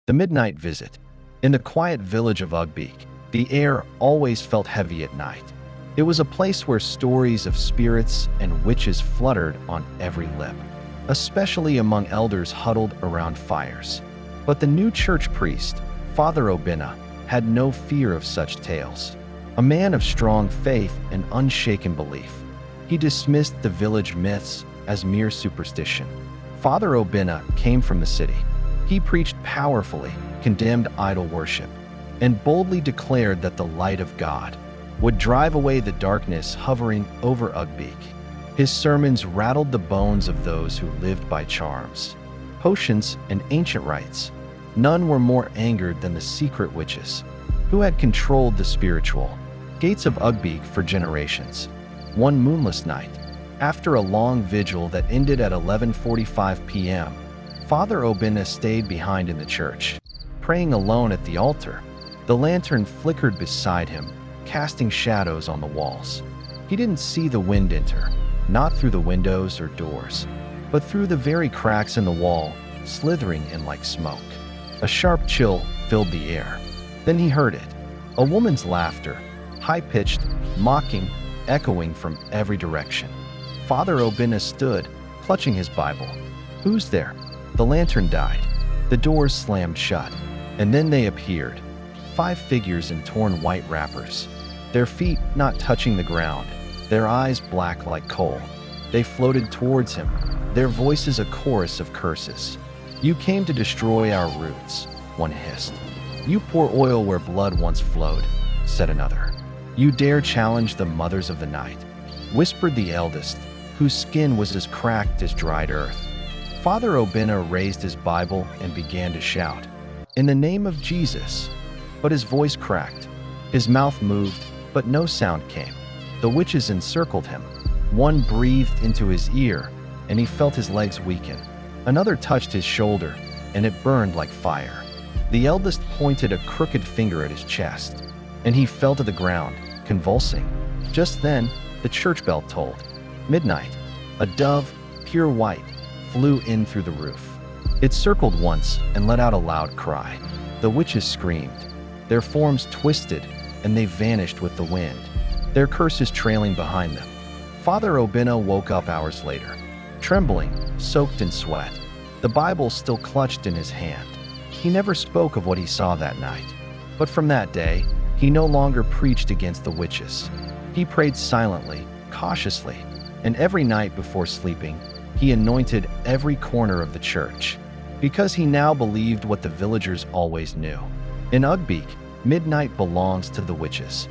The Midnight Visit. In the quiet village of Ugbeke, the air always felt heavy at night. It was a place where stories of spirits and witches fluttered on every lip, especially among elders huddled around fires. But the new church priest, Father Obinna, had no fear of such tales. A man of strong faith and unshaken belief, he dismissed the village myths as mere superstition. Father Obinna came from the city. He preached powerfully, condemned idol worship, and boldly declared that the light of God would drive away the darkness hovering over Ugbeke. His sermons rattled the bones of those who lived by charms, potions, and ancient rites. None were more angered than the secret witches, who had controlled the spiritual gates of Ugbeke for generations. One moonless night, after a long vigil that ended at 11:45 p.m., Father Obinna stayed behind in the church, praying alone at the altar. The lantern flickered beside him, casting shadows on the walls. He didn't see the wind enter, not through the windows or doors, but through the very cracks in the wall, slithering in like smoke. A sharp chill filled the air. Then he heard it, a woman's laughter, high-pitched, mocking, echoing from every direction. Father Obinna stood, clutching his Bible. "Who's there?" The lantern died. The doors slammed shut, and then they appeared. 5 figures in torn white wrappers, their feet not touching the ground, their eyes black like coal. They floated towards him, their voices a chorus of curses. "You came to destroy our roots," one hissed. "You pour oil where blood once flowed," said another. "You dare challenge the mothers of the night," whispered the eldest, whose skin was as cracked as dried earth. Father Obinna raised his Bible and began to shout, "In the name of Jesus!" But his voice cracked. His mouth moved, but no sound came. The witches encircled him. One breathed into his ear, and he felt his legs weaken. Another touched his shoulder, and it burned like fire. The eldest pointed a crooked finger at his chest, and he fell to the ground, convulsing. Just then, the church bell tolled. Midnight. A dove, pure white, flew in through the roof. It circled once and let out a loud cry. The witches screamed. Their forms twisted, and they vanished with the wind, their curses trailing behind them. Father Obinna woke up hours later, trembling, soaked in sweat, the Bible still clutched in his hand. He never spoke of what he saw that night, but from that day, he no longer preached against the witches. He prayed silently, cautiously, and every night before sleeping, he anointed every corner of the church, because he now believed what the villagers always knew. In Ugbeke, midnight belongs to the witches.